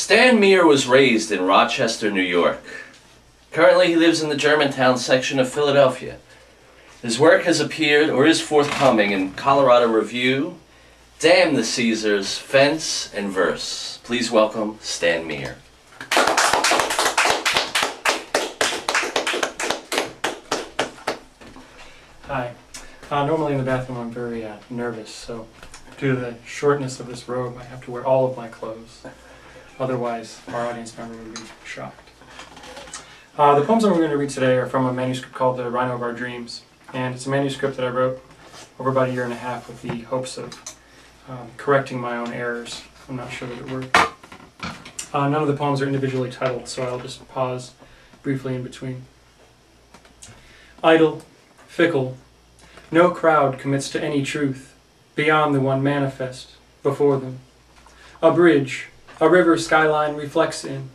Stan Meer was raised in Rochester, New York. Currently, he lives in the Germantown section of Philadelphia. His work has appeared or is forthcoming in Colorado Review, Damn the Caesars, Fence, and Verse. Please welcome Stan Meer. Hi. Normally in the bathroom I'm very nervous, so due to the shortness of this robe I have to wear all of my clothes. Otherwise our audience member would be shocked. The poems that we're going to read today are from a manuscript called The Rhino of Our Dreams, and it's a manuscript that I wrote over about a year and a half with the hopes of correcting my own errors. I'm not sure that it worked. None of the poems are individually titled, so I'll just pause briefly in between. Idle, fickle, no crowd commits to any truth beyond the one manifest before them. A bridge, a river skyline reflects in.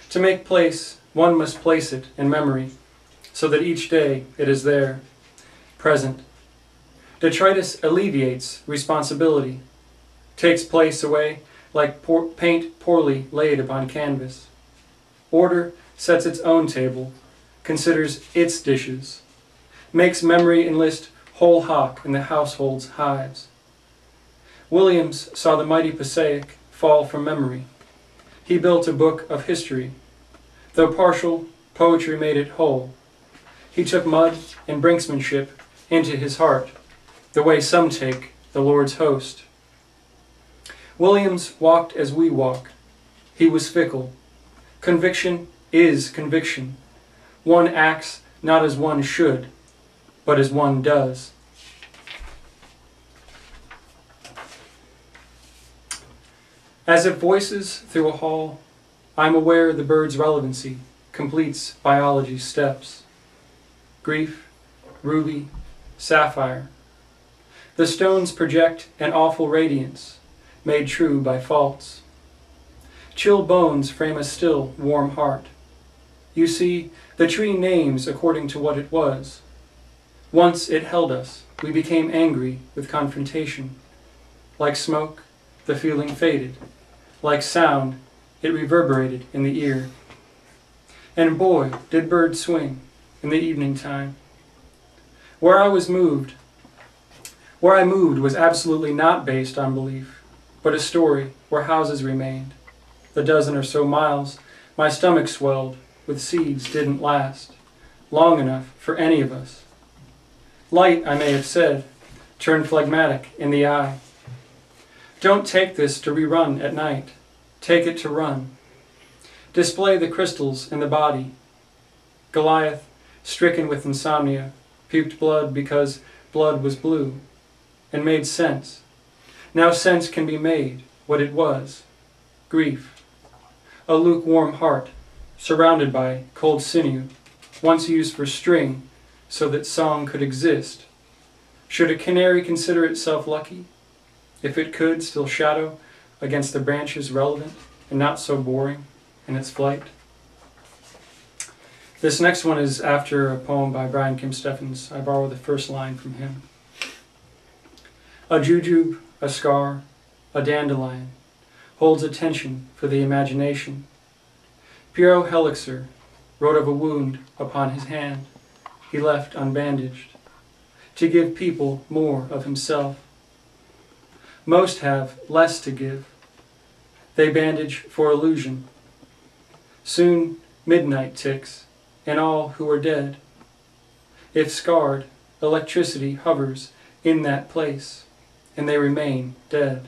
To make place, one must place it in memory, so that each day it is there, present. Detritus alleviates responsibility, takes place away like paint poorly laid upon canvas. Order sets its own table, considers its dishes, makes memory enlist whole hock in the household's hives. Williams saw the mighty Passaic fall from memory. He built a book of history. Though partial, poetry made it whole. He took mud and brinksmanship into his heart, the way some take the Lord's host. Williams walked as we walk. He was fickle. Conviction is conviction. One acts not as one should, but as one does. As it voices through a hall, I'm aware the bird's relevancy completes biology's steps. Grief, ruby, sapphire. The stones project an awful radiance, made true by faults. Chill bones frame a still, warm heart. You see, the tree names according to what it was. Once it held us, we became angry with confrontation. Like smoke, the feeling faded. Like sound, it reverberated in the ear. And boy, did birds swing in the evening time. Where I moved was absolutely not based on belief, but a story where houses remained. The dozen or so miles, my stomach swelled with seeds didn't last long enough for any of us. Light, I may have said, turned phlegmatic in the eye. Don't take this to rerun at night. Take it to run. Display the crystals in the body. Goliath, stricken with insomnia, puked blood because blood was blue, and made sense. Now sense can be made what it was. Grief. A lukewarm heart, surrounded by cold sinew, once used for string so that song could exist. Should a canary consider itself lucky, if it could still shadow against the branches relevant and not so boring in its flight? This next one is after a poem by Brian Kim Steffens. I borrow the first line from him. A jujube, a scar, a dandelion holds attention for the imagination. Piero Helixer wrote of a wound upon his hand he left unbandaged to give people more of himself. Most have less to give. They bandage for illusion. Soon midnight ticks, and all who are dead. If scarred, electricity hovers in that place, and they remain dead.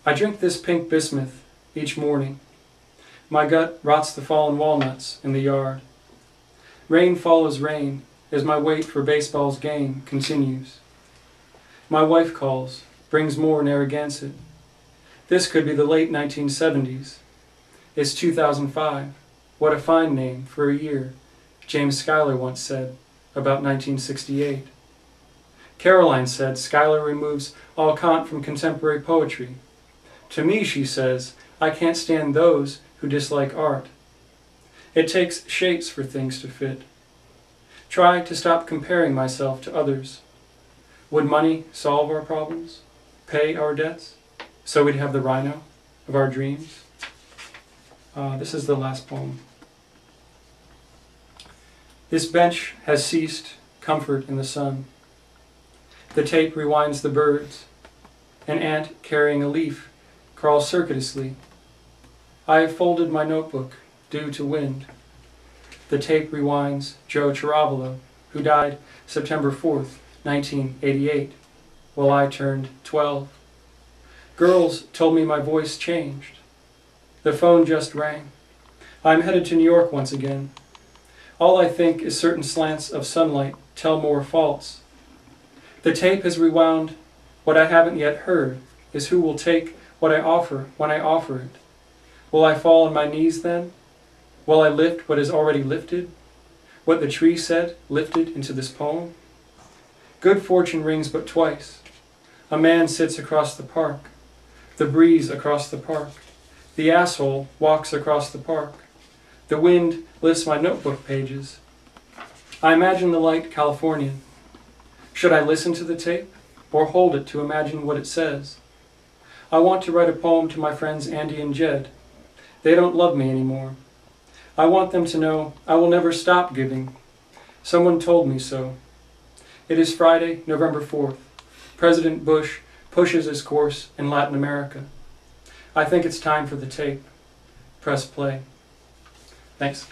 I drink this pink bismuth each morning. My gut rots the fallen walnuts in the yard. Rain follows rain as my wait for baseball's game continues. My wife calls, brings more Narragansett. This could be the late 1970s. It's 2005. What a fine name for a year, James Schuyler once said about 1968. Caroline said Schuyler removes all cant from contemporary poetry. To me, she says, I can't stand those who dislike art. It takes shapes for things to fit. Try to stop comparing myself to others. Would money solve our problems? Pay our debts? So we'd have the rhino of our dreams? This is the last poem. This bench has ceased comfort in the sun. The tape rewinds the birds. An ant carrying a leaf crawls circuitously. I have folded my notebook due to wind. The tape rewinds Joe Chiaravalo, who died September 4th, 1988, while I turned 12. Girls told me my voice changed. The phone just rang. I'm headed to New York once again. All I think is certain slants of sunlight tell more false. The tape has rewound. What I haven't yet heard is who will take what I offer when I offer it. Will I fall on my knees then? Will I lift what is already lifted? What the tree said lifted into this poem? Good fortune rings but twice. A man sits across the park. The breeze across the park. The asshole walks across the park. The wind lifts my notebook pages. I imagine the light Californian. Should I listen to the tape or hold it to imagine what it says? I want to write a poem to my friends Andy and Jed. They don't love me anymore. I want them to know I will never stop giving. Someone told me so. It is Friday, November 4th. President Bush pushes his course in Latin America. I think it's time for the tape. Press play. Thanks.